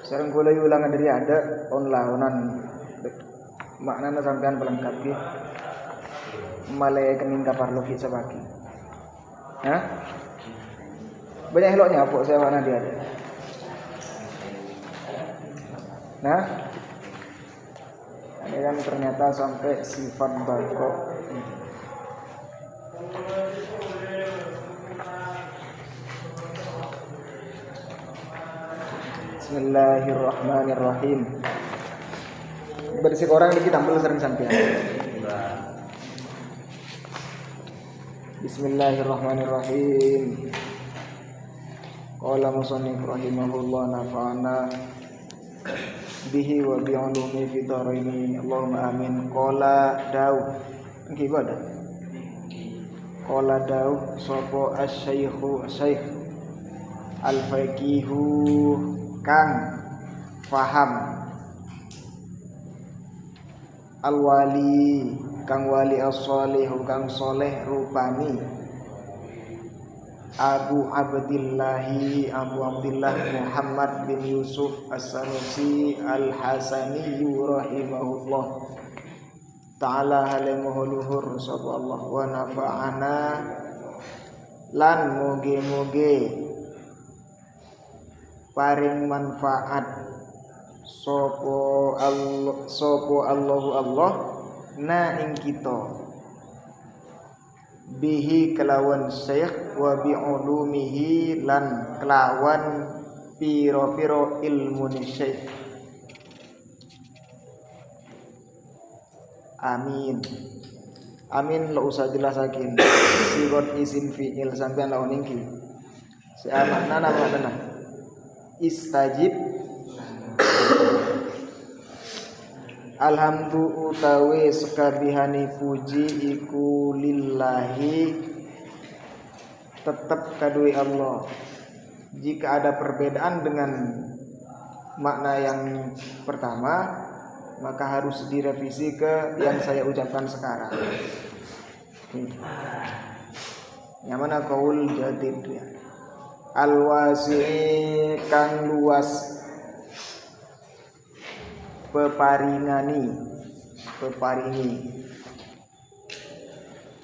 Sareng kula ulangan dari ada onlaonan maknana sampean pelengkap ki malai kening kaparlo ki sabaki. Hah? Banyak eloknya apa saya mana dia ada. Nah, ini kan ternyata sampai sifat bakok. Bismillahirrahmanirrahim. Bersih orang dikit tampil sering sampean. Bismillahirrahmanirrahim. Qala musannif rahimahullah nafa'ana bihi wa bi'ulumi fi dharaini Allahumma amin. Qala Daud gimana? Qala Daud sapa asy-syaikhu syekh al-faqihu kang faham al-wali kang wali as-shalihu kang soleh rupani Abu Abdillah Muhammad bin Yusuf As-Sanusi Al-Hasani rahimahullah ta'ala halamuhu luhur sapa Allah wa nafa'ana lan muge-muge paring manfaat sapa Allah na ing kita bihi kelawan syekh wa bi ulumihi lan kelawan piro-piro ilmu syekh. Amin. Amin lo usah jelasakin sigot isim fi'il sampean lawan iki. Seamakna nama istajib alhamdu utawi sekabihani puji iku lillahi tetap kadui Allah. Jika ada perbedaan dengan makna yang pertama maka harus direvisi ke yang saya ucapkan sekarang. Yang mana qaul jadid ya. Al-wasi'i kang luas peparingi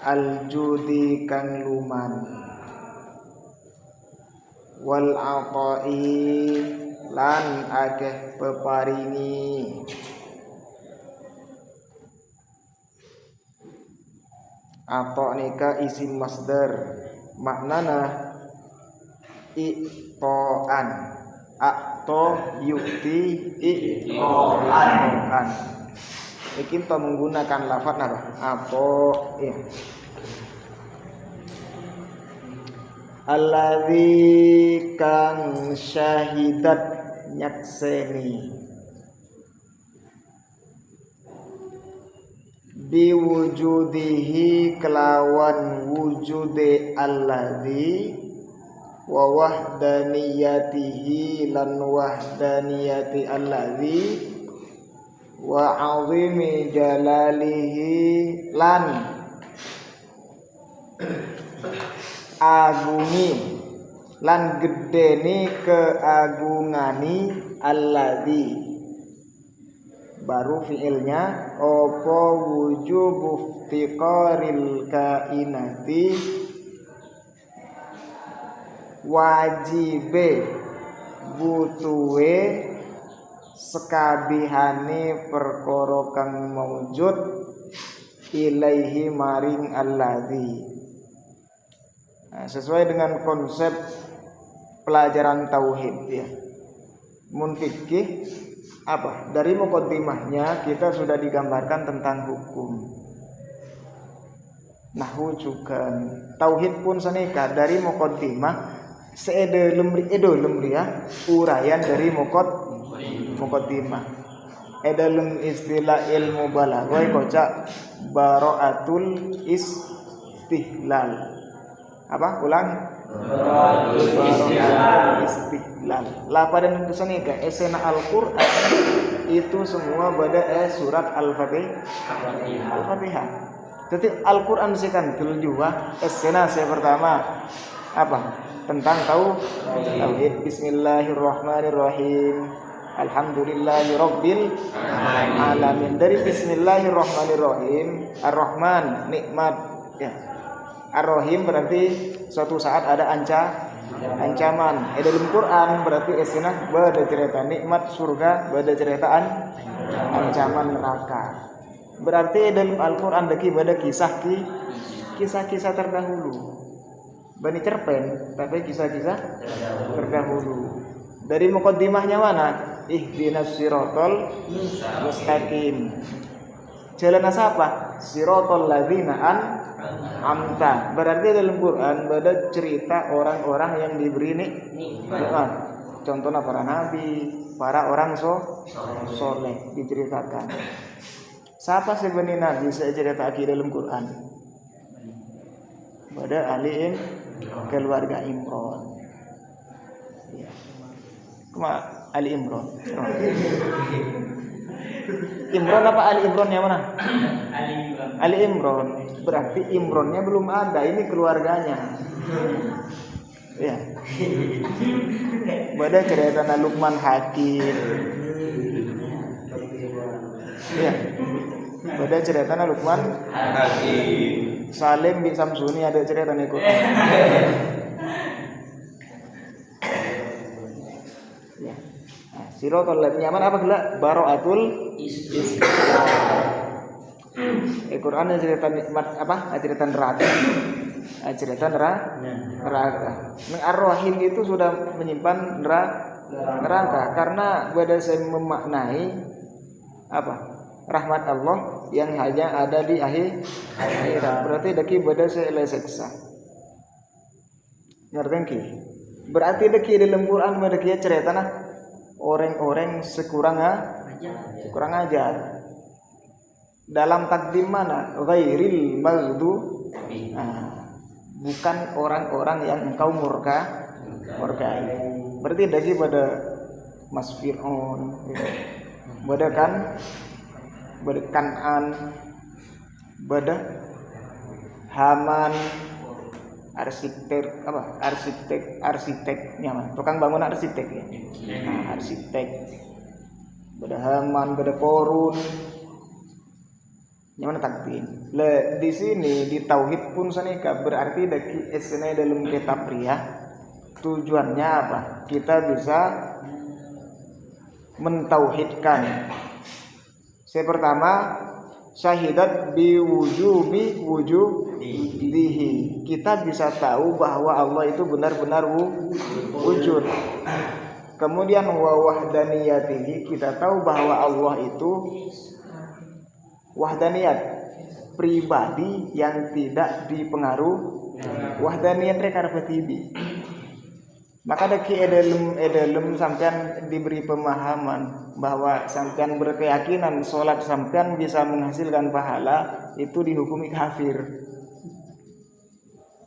al-judi kang luman wal ata'i lan akeh peparingi ato nika isim masdar maknana i'to'an akto yukti i'to'an. Iki kita menggunakan lafaz apa? Ato ya. Alladzi kang syahidat nyakseni biwujudihi kelawan wujude alladzi wa wahdaniyatihi lan wahdaniyati alladzi wa 'azimi jalalihi lan agumi lan gedeni keagungani alladzi baru fiilnya apa wujubu iftiqaril kainati wajibe butuhe sekabihane perkara kang maujud ilaihi maring alladzi. Nah, sesuai dengan konsep pelajaran tauhid ya. Mun fikih apa? Dari muqaddimahnya kita sudah digambarkan tentang hukum. Nahwu juga tauhid pun saneka dari muqaddimah seede lemri ya uraian dari muqaddimah. dalam istilah ilmu balaghah kocak bara'atul istihlal. Apa? Ulang. Bara'atul istihlal. Lapadan sani ka esena Al-Qur'an itu semua pada surat Al-Fatihah. Jadi Al-Qur'an sekan juga esena saya pertama apa? Tentang tauhid. Bismillahirrahmanirrahim. Alhamdulillahirabbil alamin. Dari bismillahirrahmanirrahim, Ar-Rahman nikmat ya. Ar-Rahim berarti suatu saat ada ancaman. Dalam Quran berarti esina bada cerita nikmat surga, bada ceritaan ancaman neraka. Berarti dalam Al-Qur'an deki bada kisah-kisah terdahulu. Bani cerpen tapi kisah-kisah terdahulu. Dari muqaddimahnya mana? Ihdinas siratal mustaqim. Jalan apa? Siratal ladzina an'amta. Berarti dalam Quran ada cerita orang-orang yang diberi nikmat. Contohnya para nabi, para orang soleh diceritakan. Siapa sebenarnya nabi saya cerita dalam Quran? Pada keluarga Imran. Ya. Ali Imran. Imran apa Ali Imran yang mana? Ali Imran. Berarti Imrannya belum ada. Ini keluarganya. Ya. Pada cerita Luqman Hakim. Ya. Pada cerita Luqman Hakim. Salim bin Samsuni ada cerita nih Quran. Siratal ladzina nyaman apa gelak bara'atul istihlal. Quran cerita nikmat apa? Cerita neraka. Cerita neraka. Ar-Rahim itu sudah menyimpan neraka karena beda saya memaknai apa? Rahmat Allah yang hanya ada di akhirat. Berarti daki beda saya seksa. Ngerti? Berarti daki dalam Quran beda kia cerita nah orang-orang sekurang ajar. Dalam takdim mana? Ghairil maghdubi. Bukan orang-orang yang engkau murkai. Berarti dari pada Mas Fir'aun, pada Kan'an, pada Haman, arsiteknya mah tukang bangunan arsitek ya. Arsitek pada Haman, pada Korun nyaman takdim. Le di sini di tauhid pun sanika berarti daki esene dalam kitab pria tujuannya apa? Kita bisa mentauhidkan. Saya pertama syahidat wujudihi. Kita bisa tahu bahwa Allah itu benar-benar wujud. Kemudian wa wahdaniyatihi, kita tahu bahwa Allah itu wahdaniyat, pribadi yang tidak dipengaruhi. Wahdaniyat mereka repetibi. Maka daki edelum sampean diberi pemahaman bahwa sampean berkeyakinan sholat sampean bisa menghasilkan pahala, itu dihukumi kafir.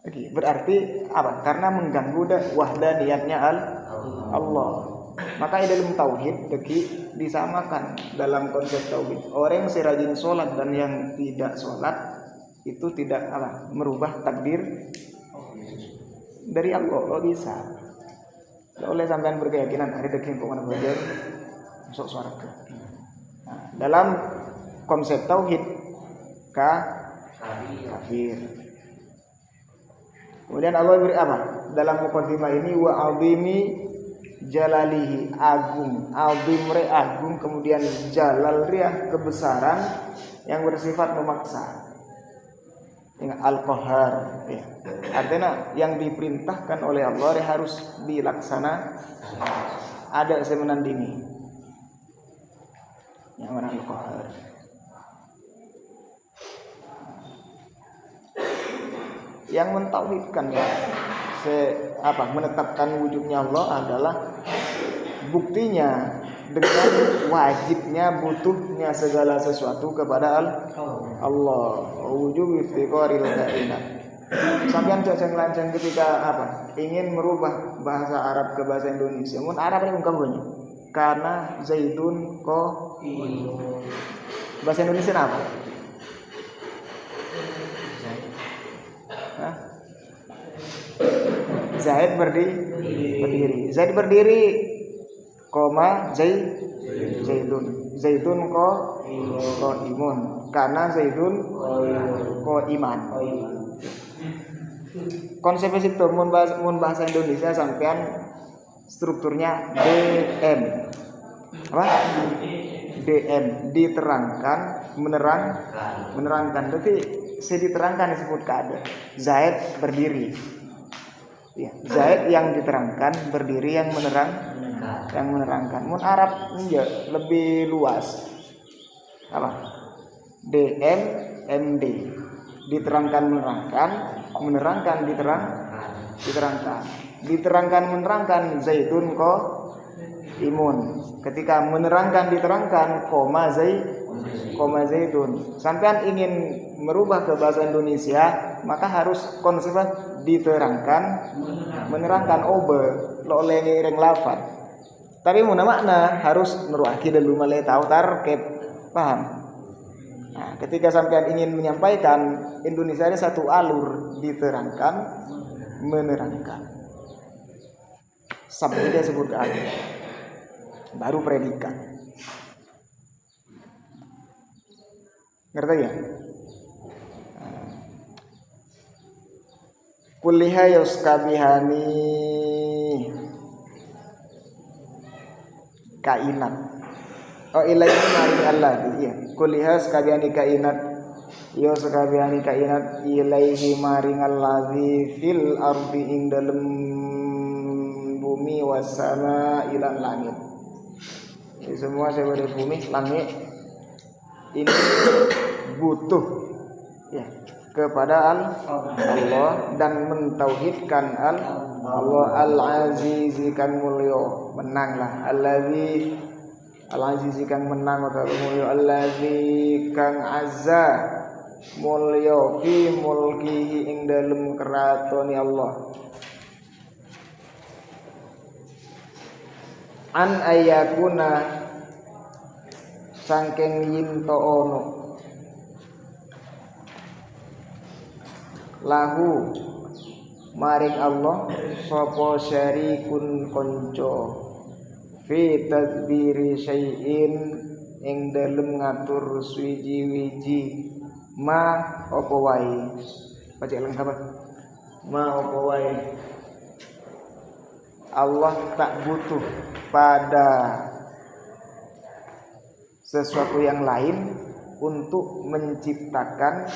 Berarti apa? Karena mengganggu wahdaniyatnya Allah. Maka dalam tauhid daki disamakan dalam konsep tauhid. Orang yang serajin sholat dan yang tidak sholat itu tidak merubah takdir dari Allah. Lo bisa. Oleh sampean berkeyakinan hari daging pengen belajar masuk surga. Nah, dalam konsep tauhid kafir. Kemudian Allah beri apa? Dalam muqaddimah ini wa azimi jalalihi, agung, azim re agung, kemudian jalal re kebesaran yang bersifat memaksa. Ingat al-qahar ya. Artinya yang diperintahkan oleh Allah harus dilaksana. Ada saya menandingi yang mana al-qahar. Yang mentauhidkan ya menetapkan wujudnya Allah adalah buktinya dengan wajibnya butuhnya segala sesuatu kepada Allah. Wujub iftiqaril kainat. Sampeyan cocok lancang ketika apa? Ingin merubah bahasa Arab ke bahasa Indonesia. Mun Arab ini ungkap bunyi. Karena zaitun ko bahasa Indonesia apa? Hah? Zaid berdiri. Zaid berdiri, koma zaitun. Zaitun ko imun. Karena zaitun ko iman. Konsep itu mun bahasa Indonesia sampean strukturnya DM. Apa? DM diterangkan, menerangkan. Berarti diterangkan disebut kada. Zaid berdiri. Ya, Zaid yang diterangkan, berdiri yang menerangkan. Mun Arab enggak lebih luas. Apa? DM MD. Diterangkan menerangkan diterangkan. Diterangkan menerangkan zaitun ko imun. Ketika menerangkan diterangkan koma zaitun. Sampean ingin merubah ke bahasa Indonesia, maka harus konsepnya diterangkan menerangkan obe lo oleh reng lafad. Tapi mun makna harus meruaki dulu malai tahu tarkeb. Paham? Nah, ketika sampean ingin menyampaikan Indonesia ada satu alur diterangkan menerangkan. Sampai dia sebut ke alur. Baru predikat. Ngerti ya? Kulliha yuskabihani kainat. Oh ilaihi maring Allah. Iya. Kulliha yuskabihani kainat. Yuskabihani kainat ilaihi maring allazi fil ardi ing dalem bumi wasama ilan langit. Ini semua sebagai bumi, langit ini butuh ya kepada Allah dan mentauhidkan Allah al-azizi kang mulya menanglah al-azizi kang menang atau mulya allazi kang azza mulya fi mulkihi ing dalem keratone Allah an ayakuna sangking yinto ono lahu maring Allah sapa syarikun konco fi tadbiri syai'in ing dalem ngatur suwiji-wiji ma apa wae baca lengkap ma apa wae Allah tak butuh pada sesuatu yang lain untuk menciptakan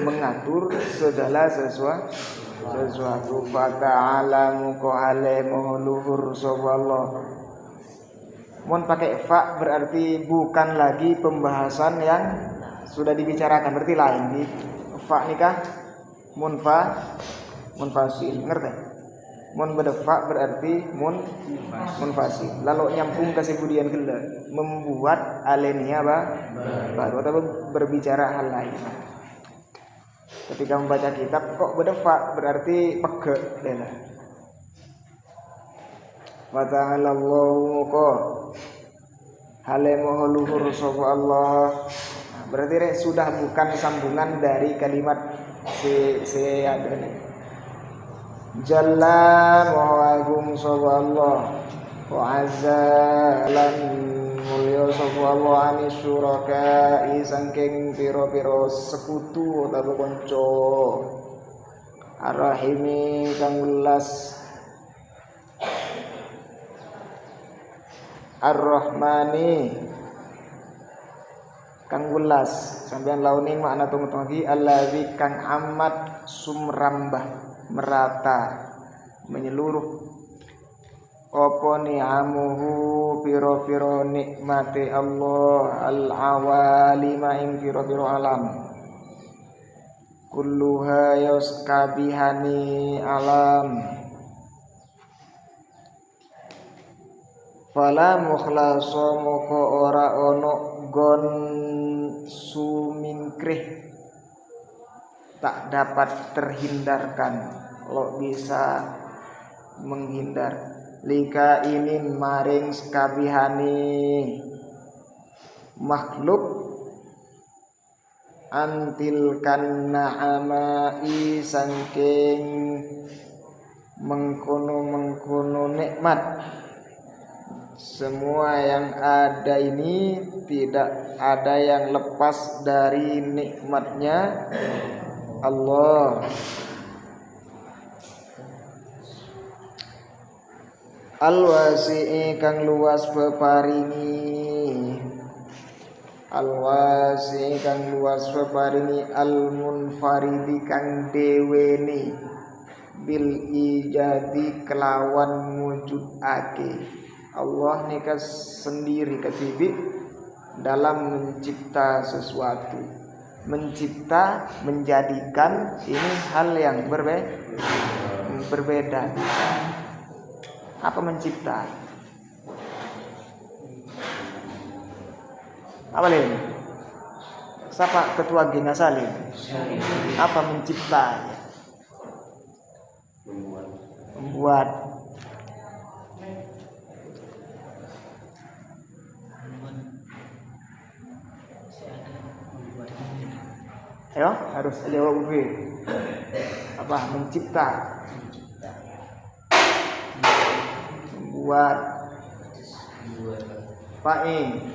mengatur segala sesuatu fata'alamu kohale mohluhur soballah. Mun pakai fa berarti bukan lagi pembahasan yang sudah dibicarakan, berarti lain di fa nikah munfasil ngerti? Mun berfa berarti munfasil. Lalu nyambung ke sebudian gila membuat alenia baru atau berbicara hal lain. Ketika membaca kitab kok berdefa berarti pege deh. Wa ta'ala Allahu ko halemoh luhur sapa Allah. Berarti sudah bukan sambungan dari kalimat si ada nih. Jalla wa agung sapa Allah wa azza lan mulya sapa Allah ani syuraka saking pira-pira sekutu utawa kanca arrahimi kang welas arrahmani kang welas sampeyan launing makna tunggu-tunggu allazi kang amat sumrambah merata menyeluruh apa ni'amuhu piro-piro nikmati Allah al-awalima ing piro-piro alam kulluha yuskabihani alam fala mukhlaso moko ora ono gon sumingkrih, tak dapat terhindarkan, lo bisa menghindar, lika inin maring sekabihani makhluk, antil kan na'amai sangking mengkono nikmat. Semua yang ada ini tidak ada yang lepas dari nikmatnya Allah. Al-wasi'i kang luas peparingi, al-wasi'i kang luas peparingi, al-munfaridi kang deweni, bil ijadi kelawan mujudake. Allah nika sendiri ketibi dalam mencipta sesuatu. Mencipta, menjadikan, ini hal yang berbeda. Apa mencipta? Apa lain? Siapa ketua Gina Salim? Apa mencipta? Membuat. Ayo, harus jawab B. Apa? Mencipta. Membuat. Fa'in.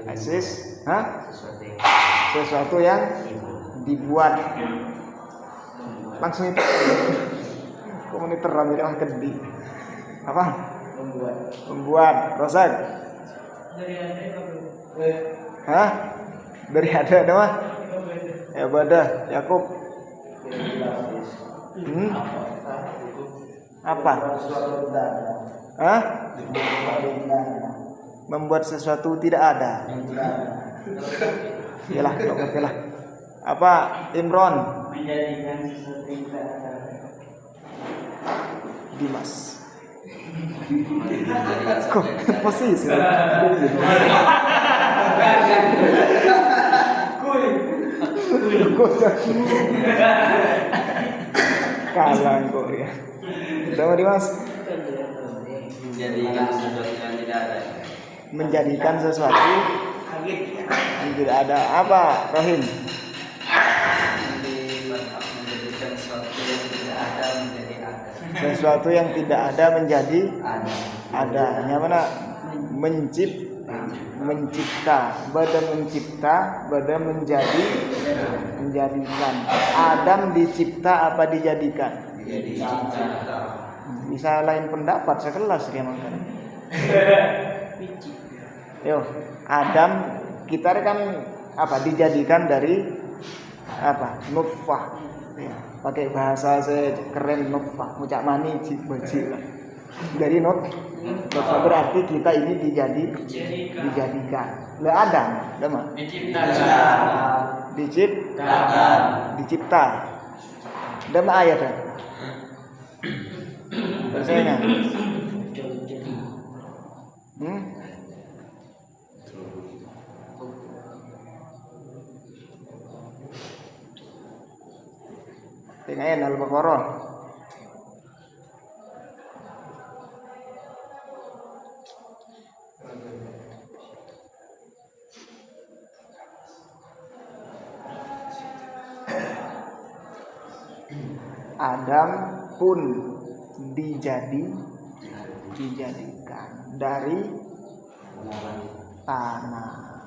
Asis. Hah? Sesuatu yang dibuat. Langsung itu. Komunitas ramai orang kedi. Apa? Membuat. Rosak. Hah? Dari ada mah? Ibadah Yakub. Apa? Hah? Membuat sesuatu tidak ada. Iyalah, okelah. Apa? Imron. Menjadikan sesuatu yang tidak ada. Dimas. Kok posisi? Kalang kok ya. Sama Dimas. Menjadikan sesuatu yang tidak ada. Menjadikan sesuatu yang tidak ada. Apa, Rohim? Menjadikan sesuatu yang tidak ada menjadi ada. Sesuatu yang tidak ada menjadi ada. Yang mana? Mencipta, bada menjadikan. Adam dicipta apa dijadikan? Bisa lain pendapat sekelas dia makan. Yo, Adam kita kan apa dijadikan dari apa? Nutfah. Ya, pakai bahasa saya keren nutfah, mucak mani baji lah. Dari nutfah berarti kita ini dijadikan. Lah Adam, nama? Dicipta. Dama ayat kan? Bahasanya. Tengahnya Al-Baqarah. Adam pun dijadikan dari tanah.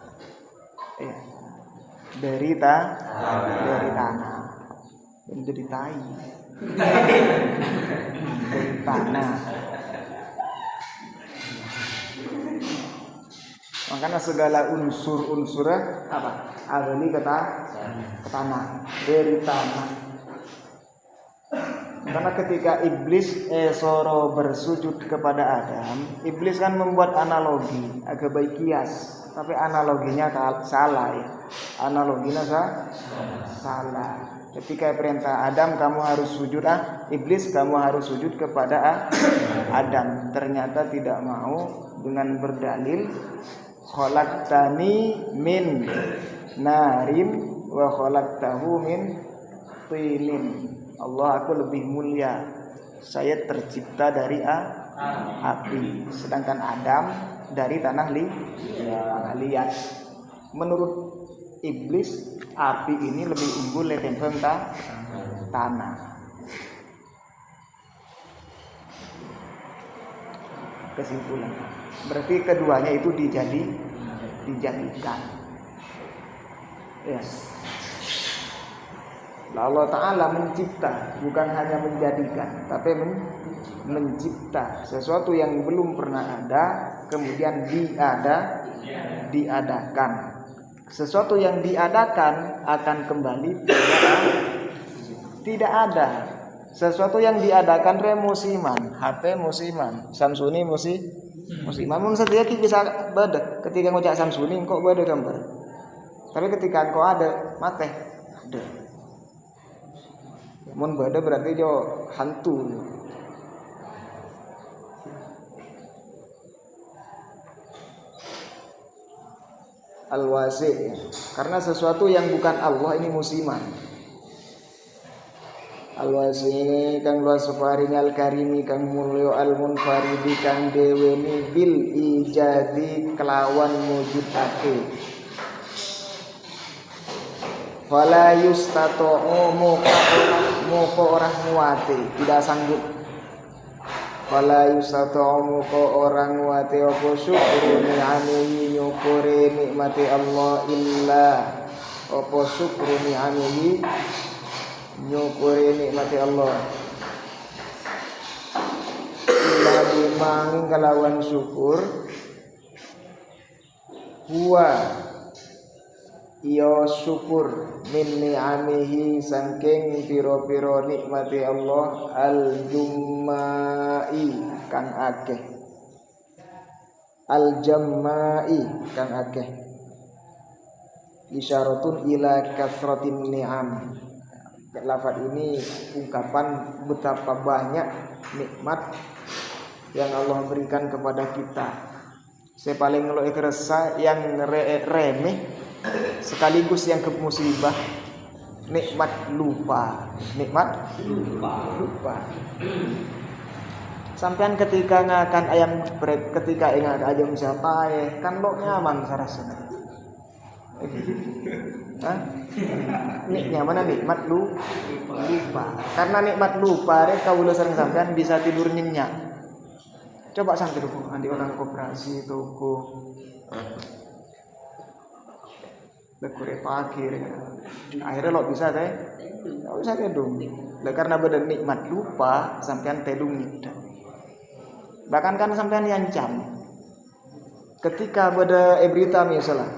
Dari tanah. Menjadi tai. Dari tanah. Makanya segala unsur-unsurnya apa? Alami ke tanah. Dari tanah. Karena ketika iblis soro bersujud kepada Adam, iblis kan membuat analogi agak baik kias. tapi analoginya salah ya. Analoginya salah. Ketika perintah Adam kamu harus sujud iblis kamu harus sujud kepada Adam. Ternyata tidak mau dengan berdalil khalaqtani min narin wa khalaqtahu min tilin. Allah, aku lebih mulia, saya tercipta dari api, sedangkan Adam dari tanah liat. Menurut iblis api ini lebih unggul daripada tanah. Kesimpulan, berarti keduanya itu dijadikan. Ya. Allah Ta'ala mencipta, bukan hanya menjadikan, tapi mencipta sesuatu yang belum pernah ada, kemudian diadakan. Sesuatu yang diadakan akan kembali tidak ada. Sesuatu yang diadakan musiman, HP musiman, Samsuni musiman. Mun saja bisa beda. Ketika ngocak Samsuni kok beda gambar. Tapi ketika kau ada mate ada. Mun beda berarti jo hantu. Al-wasi, karena sesuatu yang bukan Allah ini musiman. Al-wasi kang luas paring al-karimi kang mulya al-munfaridi kang deweni bil ijadi kelawan mujudake. Fala yustato'u muka orang muati tidak sanggup. Fala yustato'u muka orang muati apa syukru ni'amihi nyukuri nikmati Allah illa apa syukru ni'amihi nyukuri nikmati Allah illa bimangin kalawan syukur huwa iyo syukur min ni'amihi sangking piro-piro nikmati Allah al-jummai kang akeh al-jammai kang akeh isyaratun ila kasratin ni'am. Lafaz ini ungkapan betapa banyak nikmat yang Allah berikan kepada kita. Saya paling ngeluh kerasa yang remeh sekaligus yang musibah, nikmat lupa. Sampean ketika ngakan ayam geprek, ketika ingat ayam siapa kan lo nyaman sarasana. Nyaman nikmat lupa. Karena nikmat lupa kawula sering sampean bisa tidur nyenyak. Coba sampai dulu andi orang koperasi toko lekure pakir akhirnya lo bisa nggak bisa tedung karena beda nikmat lupa sampean tedung nyedang. Bahkan kan sampean yancam ketika beda berita misalnya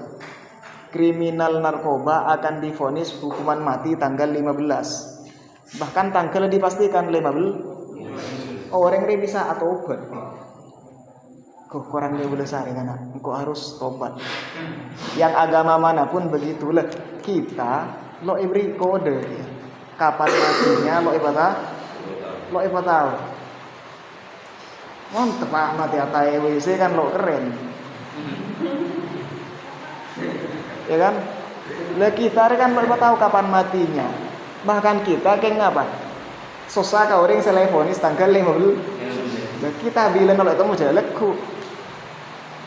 kriminal narkoba akan divonis hukuman mati tanggal 15, bahkan tanggal dipastikan 15 orang ini bisa atau obat kok kurang dia boleh sehari kan kok harus tobat. Yang agama manapun begitulah, kita lo ibri kode ya. Kapan matinya lo iba tahu. Mantep mati atai WC kan lo keren. Ya kan? Lah kita kan lo iba tahu kapan matinya. Bahkan kita kayak ngapa? Sosa ka orang teleponis tanggal 15. Lah kita bilang kalau itu mau jalan leku.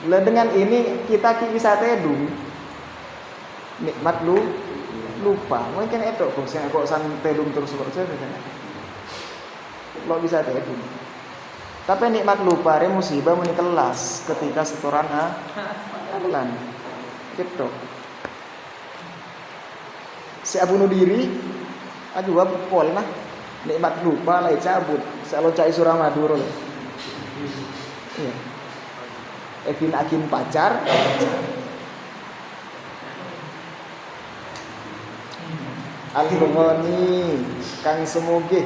Lah dengan ini kita bisa tedung nikmat lupa. Mungkin itu kok san tedung terus saja kan. Lo bisa tedung. Tapi nikmat lupa musibah muni kelas ketika setoran bulan. Gitu. Si bunuh diri aduh pol nah nikmat lupa lah cabut. Saya cai surah Madura. Iya. Akin pacar Al-Ghani kang semugih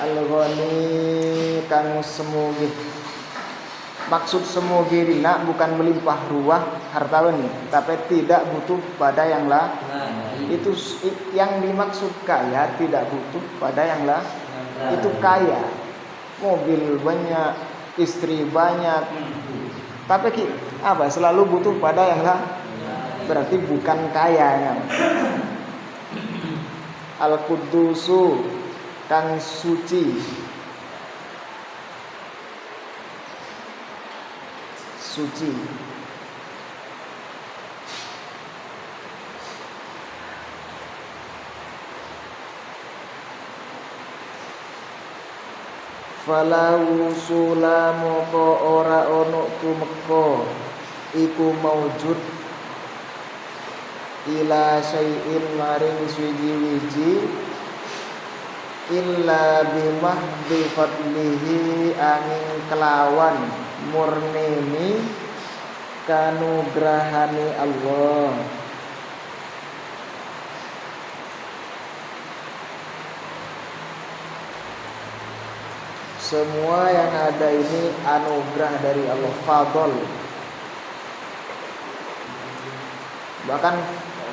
Al-Ghani kang semugih Maksud semua girina bukan melimpah ruah harta beni, tapi tidak butuh pada yang lah. Itu yang dimaksud kaya, tidak butuh pada yang lah. Itu kaya, mobil banyak, istri banyak, tapi apa selalu butuh pada yang lah. Berarti bukan kaya ya. Al-Qudusu, kang suci, suci. Fala wusula moko ora ono tumeka iku maujud ila syai'in maring suji-wiji illa bimahdi fadlihi angin kelawan murnini kanugrahani Allah. Semua yang ada ini anugerah dari Allah, fadl. Bahkan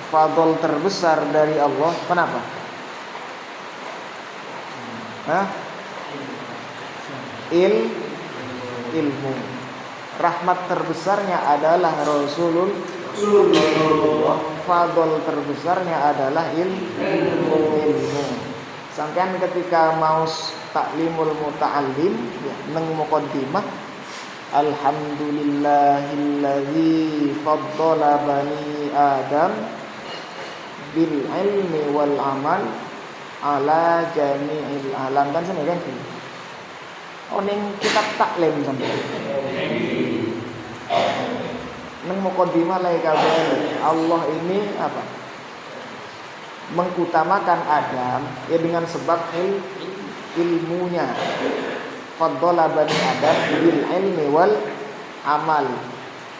fadl terbesar dari Allah. Kenapa? Ilmu. Rahmat terbesarnya adalah Rasulullah. Fadl terbesarnya adalah ilmu. Sampean ketika mau taklimul muta'allim nang muqaddimah alhamdulillahilladzi faddala bani adam bil ilmi wal amal ala jami'il alam kan sana kan. Oh ning kitab taklim sampean. Nang muqaddimah lai kabeh Allah ini apa? Mengutamakan Adam ya dengan sebab ilmunya. Faddala bani Adam bil ilmi wal amal.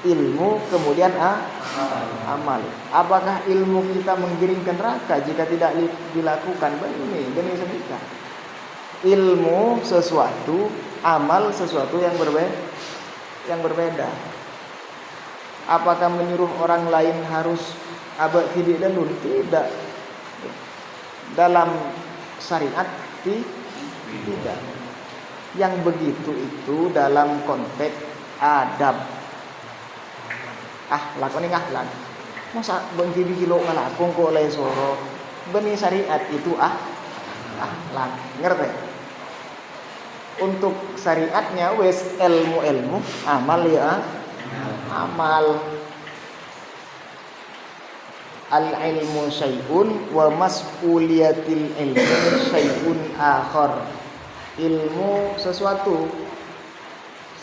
Ilmu kemudian amal. Apakah ilmu kita menggiring ke neraka jika tidak dilakukan? Begini sedikit. Ilmu sesuatu, amal sesuatu yang berbeda. Apakah menyuruh orang lain harus abad tidak dan nun? Tidak. Dalam syariat tidak. Yang begitu itu dalam konteks adab. Akhlak ini akhlak. Masa bengki kilo ngalakung kok oleh soro. Beni syariat itu akhlak. Ngerti? Untuk syariatnya wes ilmu, amal ya amal. Al-ilmu syai'un wa mas'uliyatil ilmi syai'un akhar. Ilmu sesuatu,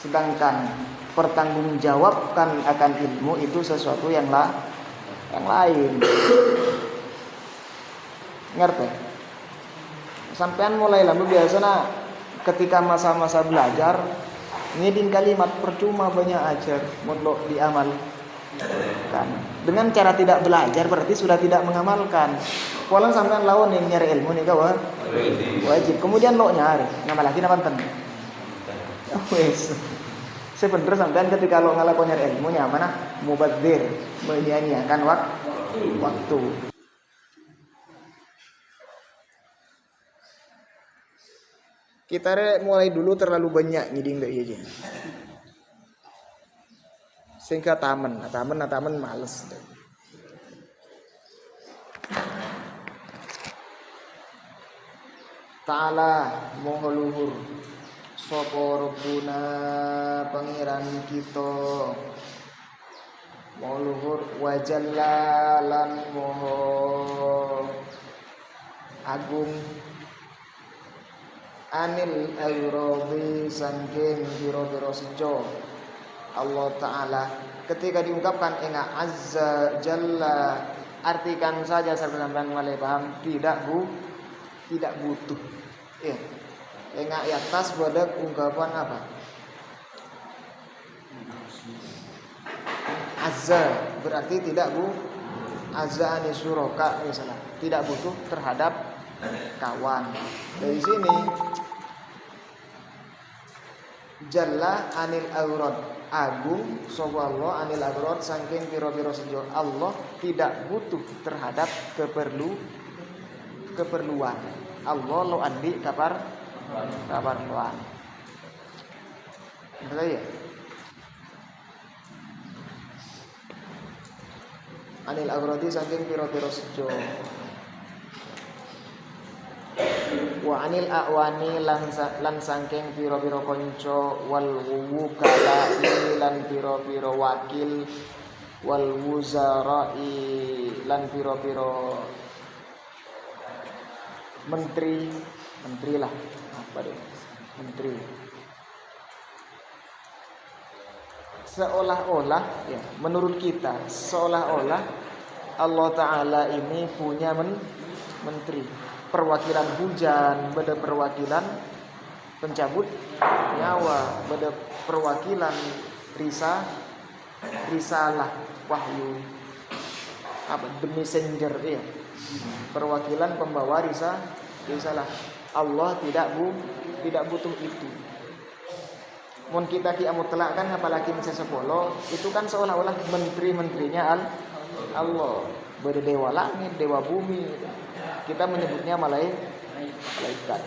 sedangkan pertanggungjawabkan akan ilmu itu sesuatu yang lain. Ngerti? Sampean mulai lama biasanya ketika masa-masa belajar ngidin kalimat percuma banyak ajar modlo diamal kan. Dengan cara tidak belajar berarti sudah tidak mengamalkan. Walau sampean lawan yang nyari ilmu nih kawan wajib. Kemudian lo nyari ngamal lagi napanten. Wes. Sebenarnya sampean ketika lo ngalakon nyari ilmu nya mana mubadzir, menyia-nyiakan waktu. Kita mulai dulu terlalu banyak ngiding deh aja. Sehingga taman males. Ta'ala moho luhur sapa rabbuna pangeran kita, moho luhur wa jalla lan moho agung anil ayradi sangking biro-biro sejo. Allah Ta'ala ketika diungkapkan enga azza jalla, artikan saja sampean mulai paham, tidak butuh ya. Enga di atas pada ungkapan apa? Azza berarti tidak azza ani syuraka misalnya, tidak butuh terhadap kawan. Dari sini Jalla anil awrad, agung sapa Allah anil awrad saking pira-pira sejo. Allah tidak butuh terhadap keperluan. Allah lo andi kabar luan. Betul ya? Anil agrodi saking pira-pira sejo. Wa anil a'wani lan saking pira-pira kanca wal wukala lan pira-pira wakil wal wuzara'i lan pira-pira menteri lah apa deh menteri seolah-olah ya menurut kita seolah-olah Allah Ta'ala ini punya menteri perwakilan hujan, beda perwakilan pencabut nyawa, beda perwakilan risalah wahyu apa the messenger ya perwakilan pembawa risalah. Allah tidak butuh itu. Mun kita ki mutlak kan apalagi sesepolo itu kan seolah-olah menteri-menterinya Allah, beda dewa langit, dewa bumi. Kita menyebutnya malaikat.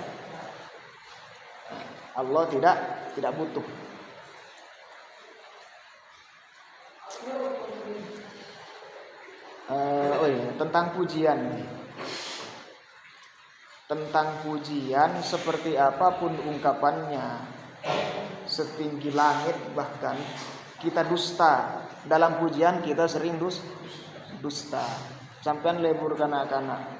Allah tidak butuh. Tentang pujian seperti apapun ungkapannya, setinggi langit bahkan kita dusta dalam pujian, kita sering dusta. Sampai lebur kanak-kanak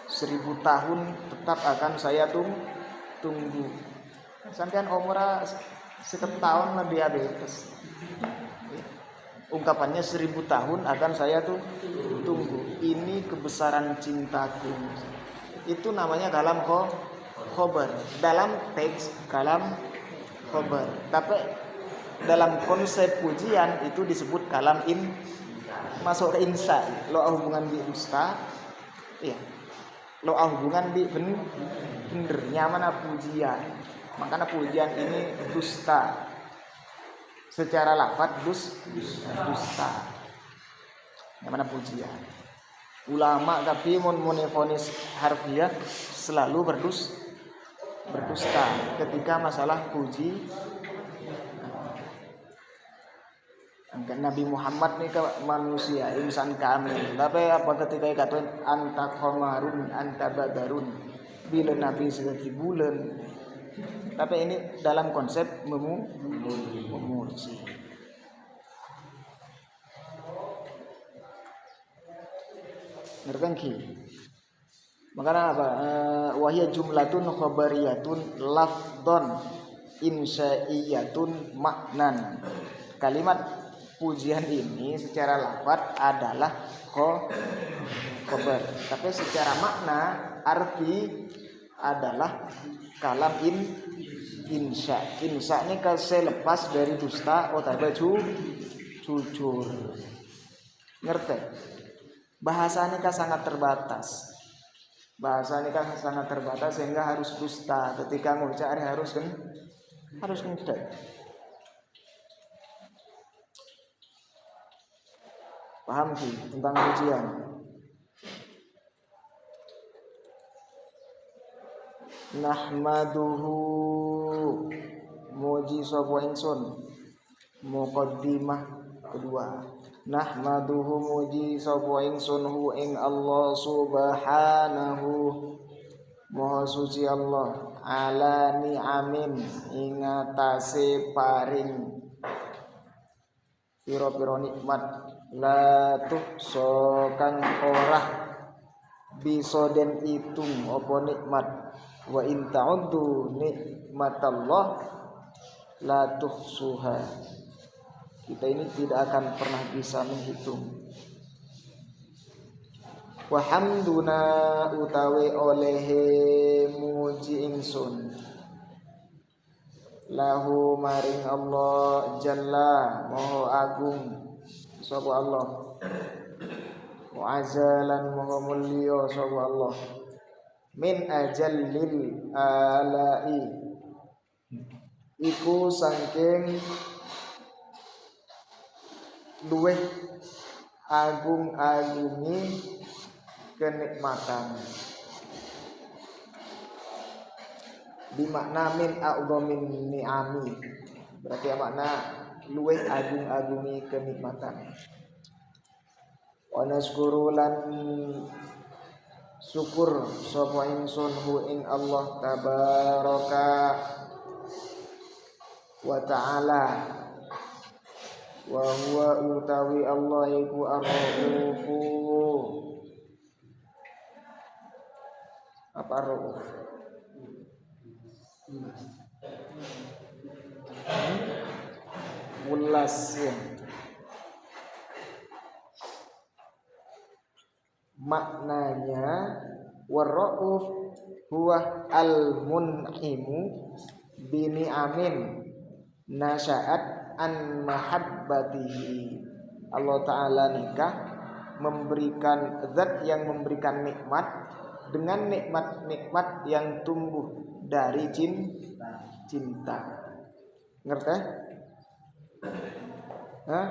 1000 tahun tetap akan saya tunggu. Sampai umurnya 1 tahun lah diabetes. Ungkapannya 1000 tahun akan saya tunggu. Ini kebesaran cintaku. Itu namanya kalam khobar. Dalam teks kalam khobar. Tapi dalam konsep pujian itu disebut kalam masuk ke insya. Lo hubungan di dusta, iya. Lo hubungan di bener nyaman pujian. Makanya pujian ini dusta. Secara lafaz dusta. Nyaman pujian. Ulama tapi monofonis harfiah selalu berdusta ketika masalah puji. Nabi Muhammad ni manusia insan kamil. Tapi apa ketika katakan anta qamarun anta badarun, bila Nabi seperti bulan. Tapi ini dalam konsep memuji. Ngerti? Makanya apa? Wahya jumlatun khabariyatun lafdon insya'iyatun maknan. Kalimat pujian ini secara lafaz adalah khabar, tapi secara makna arti adalah kalam insya. Insya ini selepas dari dusta atau jujur. Ngerti? Bahasa ini sangat terbatas. Sehingga harus dusta. Ketika ngucap harus ngerti. Paham sih tentang pujian? Nahmaduhu muji sapa ingsun. Muqaddimah kedua. Nahmaduhu muji sapa ingsun hu ing Allah subhanahu maha suci Allah ala ni'amin ing atase paring pira-pira nikmat la tuhso kang ora bisa den itung apa nikmat wa in ta'uddu nikmatallah la tuhsuha. Kita ini tidak akan pernah bisa menghitung. Wa hamduna utawi olehe muji ingsun lahu maring Allah jalla maha agung sapa Allah mu'azzalan maha mulya sapa Allah min ajallil alai iku saking luweh agung-agungi kenikmatan. Bimakna min a'dhamin ni'ami, berarti makna luweh agung-agungi kenikmatan. Wa naskuru lan syukur sapa ingsun hu ing Allah tabaraka wa ta'ala, wa huwa utawi Allah iku ar-raufu. Apa ar-rauf? Welas ya. Maknanya war-rauf huwa al-mun'imu bini amin nasya'at an mahabbatihi. Allah Ta'ala nikah memberikan zat yang memberikan nikmat dengan nikmat-nikmat yang tumbuh dari cinta. Ngerti? Hah?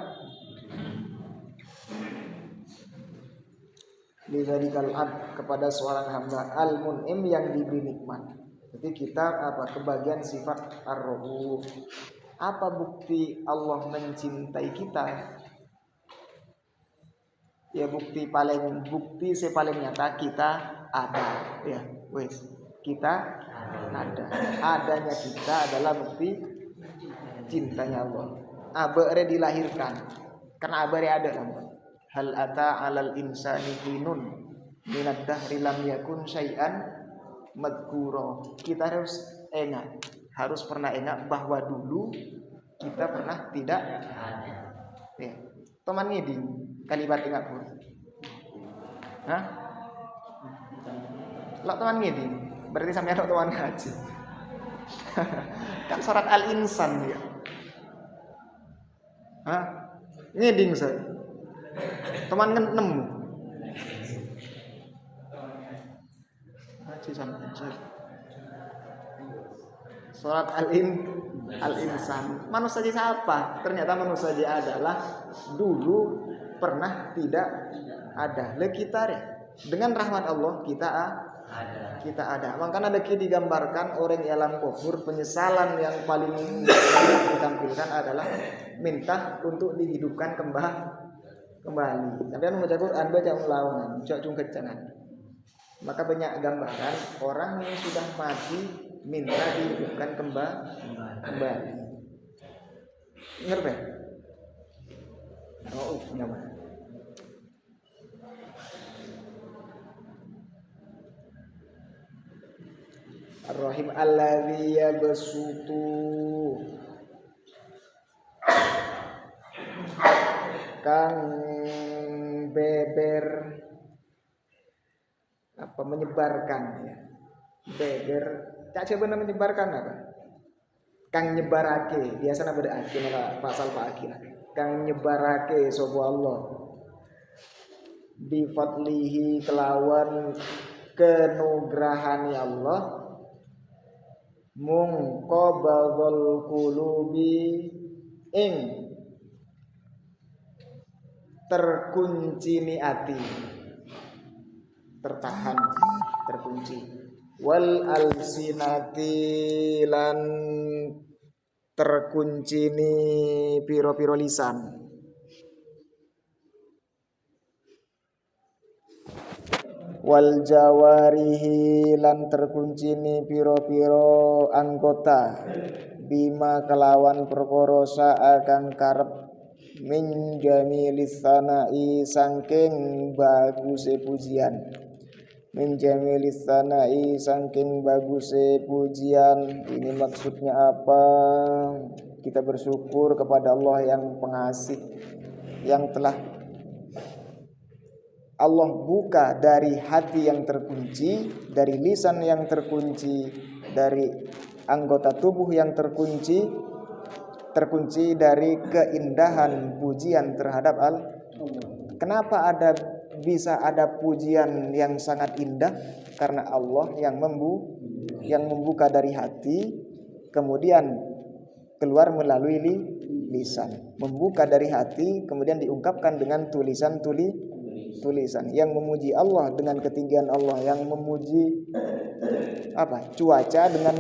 Lidzalikal abd, kepada seorang hamba al-mun'im yang diberi nikmat. Jadi kita kebagian sifat ar-rauf. Apa bukti Allah mencintai kita? Ya bukti paling nyata kita ada. Ya, wes. Kita ada. Adanya kita adalah bukti cintanya Allah. Abare dilahirkan. Karena abare ada kan. Hal ata 'alal insani hinun minad dahri lam yakun syai'an madhkura. Kita harus pernah ingat bahwa dulu kita pernah tidak ada. Ya. Teman ngiding kalimat ingat pun. Hah? Lah teman ngiding berarti sampai ada teman ngaji. Kan surat Al-Insan ya. Hah? Ngiding saya. Teman nemu. Ngaji sampai saya. Surat Al-Insan. Manusia siapa? Ternyata manusia adalah dulu pernah tidak ada. Kita dengan rahmat Allah kita ada. Makanya ada digambarkan orang yang alam kufur, penyesalan yang paling ditampilkan adalah minta untuk dihidupkan kembali. Tapi membaca Quran baca ulangan, cungket jangan. Maka banyak gambaran orang yang sudah mati minta dihidupkan kembali. Ngerti? Oh, nyaman. Ar-Rahim alladzi yabsutu kang beber menyebarkan ya. Beber cak coba menyebarkan apa? Kang nyebarake, biasa ada akhir pasal Pak akhir. Kang nyebarake sapa Allah bi fadlihi kelawan kenugrahani Allah mung qabadul qulubi ing terkunci ati, tertahan, terkunci. Wal alsinati lan terkunci ni piro-piro lisan. Wal jawarihi lan terkunci ni piro-piro anggota. Bima kelawan perkara akan karep min jamilis sanai saking baguse pujian. Min jamilis sanai saking baguse pujian. Ini maksudnya apa? Kita bersyukur kepada Allah yang pengasih, yang telah Allah buka dari hati yang terkunci, dari lisan yang terkunci, dari anggota tubuh yang terkunci dari keindahan pujian terhadap Allah. Kenapa bisa ada pujian yang sangat indah? Karena Allah yang membuka dari hati, kemudian keluar melalui lisan, membuka dari hati kemudian diungkapkan dengan tulisan yang memuji Allah dengan ketinggian Allah, yang memuji cuaca dengan